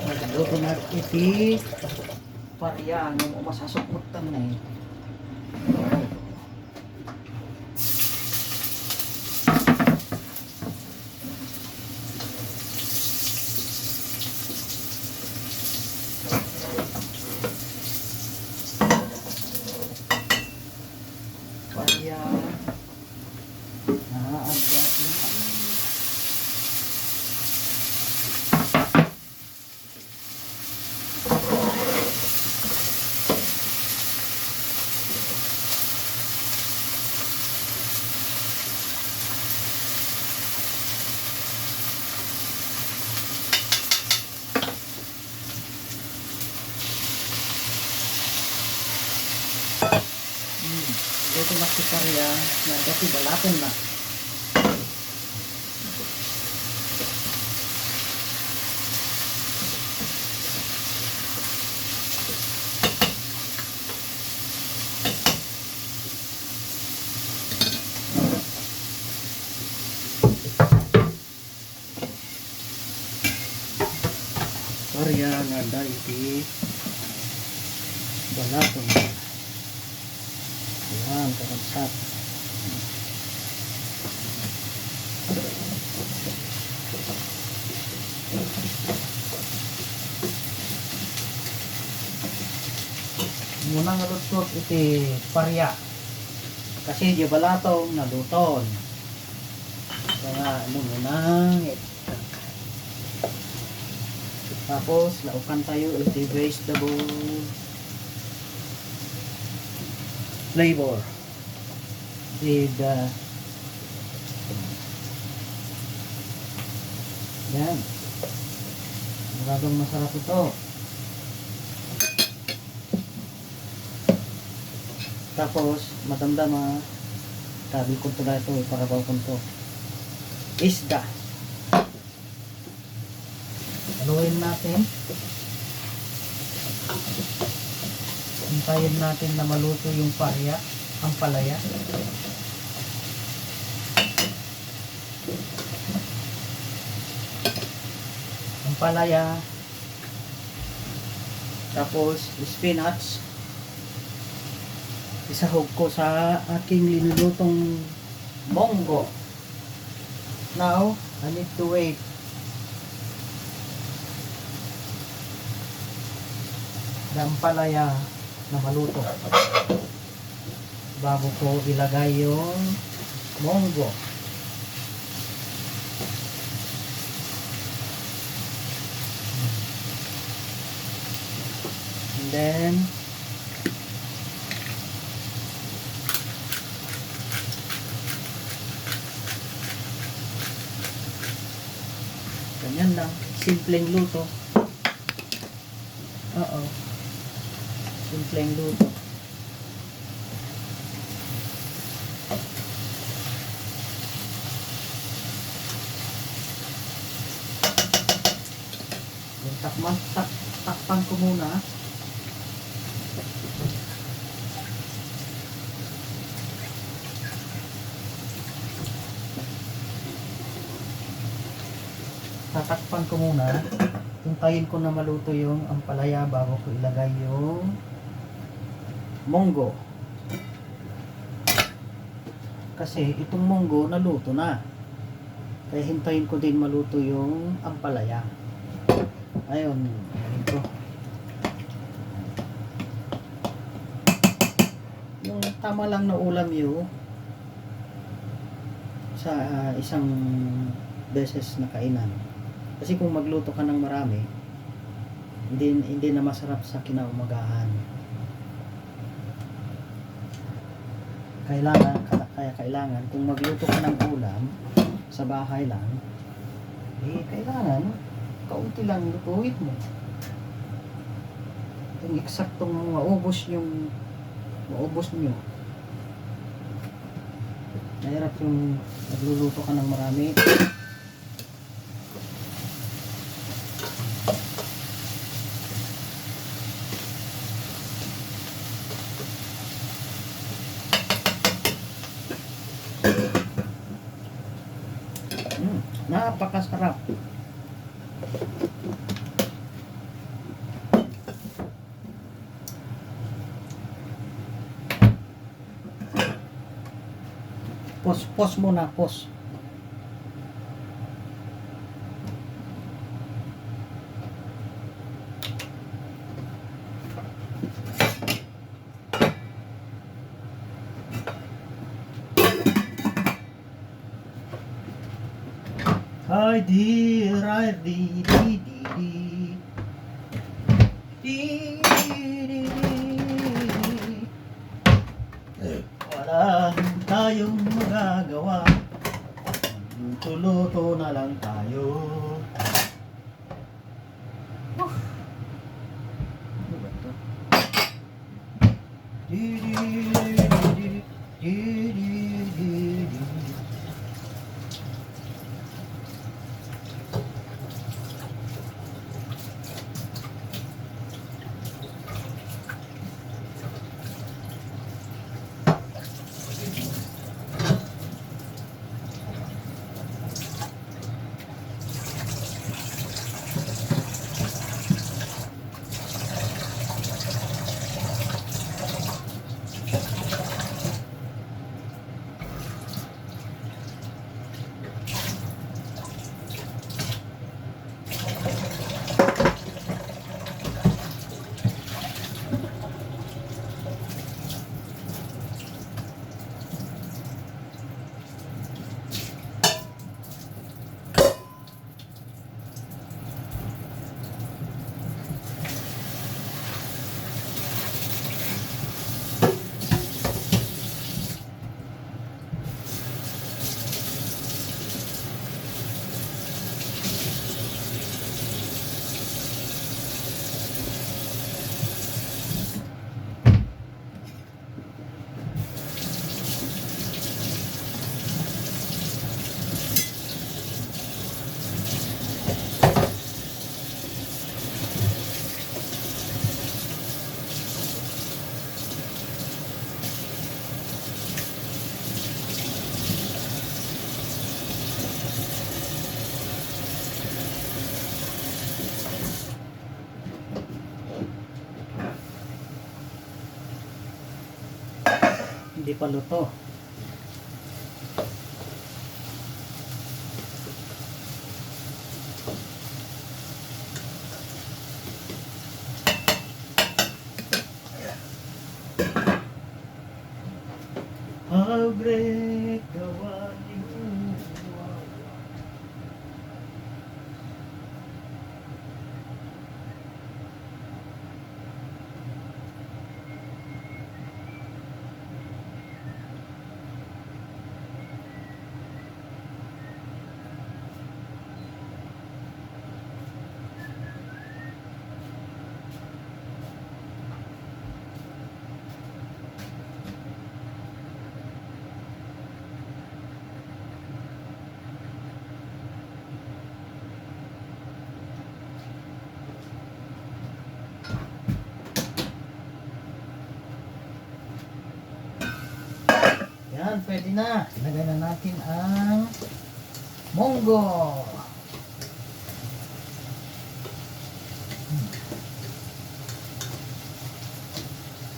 Nagluto na iti parya ng masasukutan na eh. Parya na agyatin. Ito masih karya na dati balaton na. Karya nga dati balaton na. Yan, karansat. Muna nga lutot iti parya. Kasi di balatong naluton. Kaya munang tapos laukan tayo iti vegetable flavor with yan, maraming masarap ito. Tapos madamdama tabi ko ito na ito, iparabaw ko ito isda. Haluin natin, hintayin natin na maluto yung parya, ang palaya. Ang palaya, tapos spinach. Isahog ko sa aking linulutong monggo. Now, I need to wait. Ang palaya na maluto bago ko ilagay yung monggo. And then ganyan lang, simpleng luto. Simpleng luto. Takpan ko muna. Tatakpan ko muna. Hintayin ko na maluto yung ampalaya bago ko ilagay yung monggo. Kasi itong monggo naluto na. Kaya hintayin ko din maluto yung ampalaya. Ayun, ito. Yung tama lang na ulam yun sa isang beses na kainan. Kasi kung magluto ka ng marami, hindi na masarap sa kinaumagahan. Kailangan kung magluto ka ng ulam sa bahay lang, kailangan kaunti lang lutuin mo. Yung eksaktong maubos nyo. Mahirap yung nagluluto ka ng marami. Napakasarap. Pause muna, pause. Hi dear, I di di di di di di. Wala tayong magagawa, luto na lang tayo. Ano ba ito? Di di di di di di di. Hindi pa luto. How great the one you are. Yan, pwede na. Ilagay na natin ang munggo.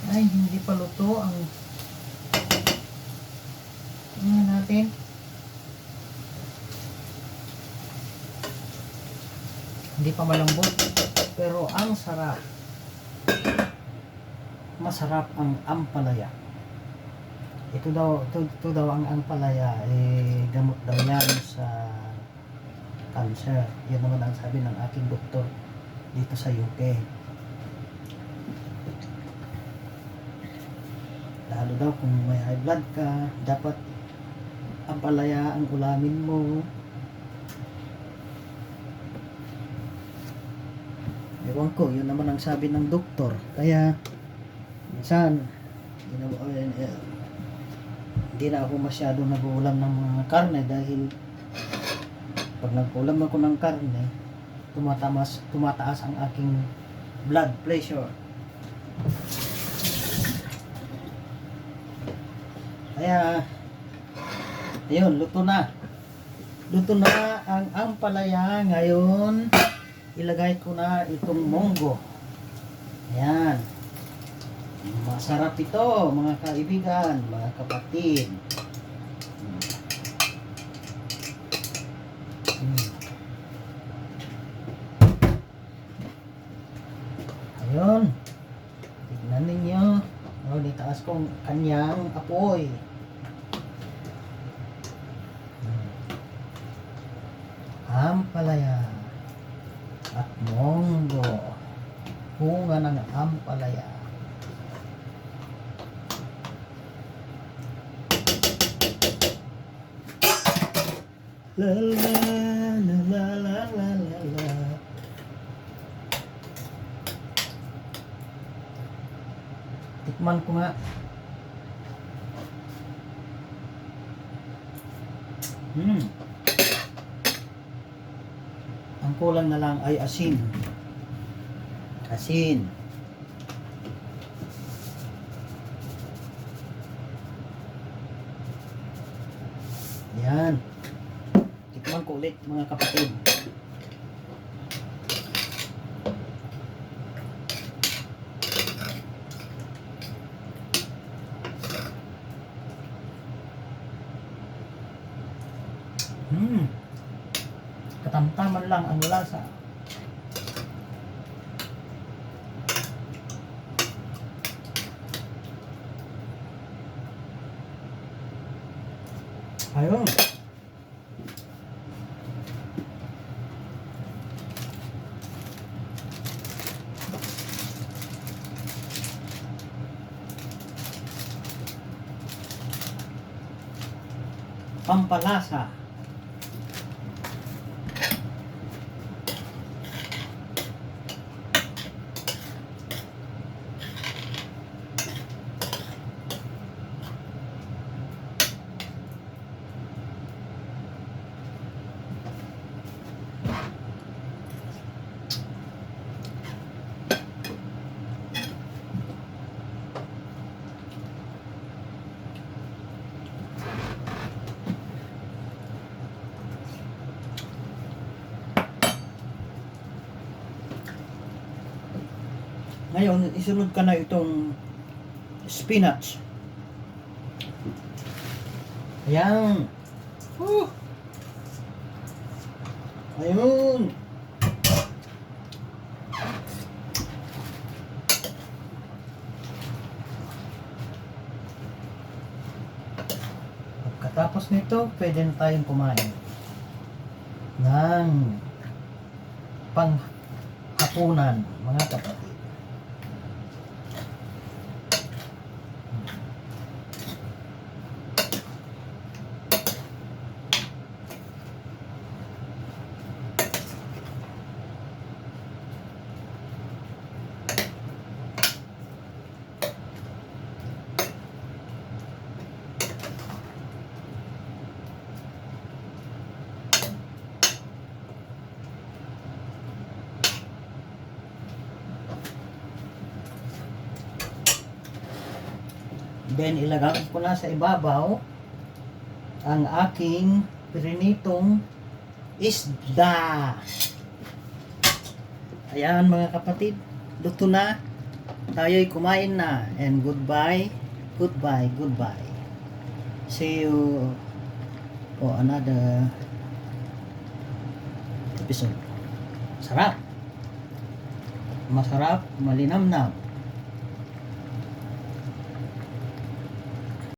Ay, hindi pa luto ang natin. Hindi pa malambot, pero ang sarap. Masarap ang ampalaya. Ito daw ang ampalaya, gamot daw yan sa cancer. Yan naman ang sabi ng aking doktor dito sa UK. Lalo daw kung may high blood ka, dapat ampalaya ang ulamin mo. Ewan ko, yun naman ang sabi ng doktor. Kaya minsan hindi na ako masyado nag-uulam ng mga karne dahil pag nag-ulam ako ng karne, tumataas ang aking blood pressure. Kaya ayun, luto na ang ampalaya. Ngayon ilagay ko na itong munggo. Ayan. Masarap ito, mga kaibigan, mga kapatid. Ayun. Tignan ninyo. Oh, ditaas kong kanyang apoy. Ampalaya at monggo. Bunga ng ampalaya. La la la la la la la la. Tikman ko nga. Ang kulang na lang ay asin. Asin. Yan. Tikman ko ulit mga kapatid. Katamtaman lang ang lasa. Ayun. Pampalasa. Ngayon, isunod ka na itong spinach. Ayan. Ayun. Pagkatapos nito, pwede na tayong kumain ng panghapunan, mga kapatid. Then ilagay ko na sa ibabaw ang aking pirinitong isda. Ayan mga kapatid, luto na. Tayo'y kumain na. And goodbye, goodbye, goodbye. See you for another episode. Sarap. Masarap, malinamnam.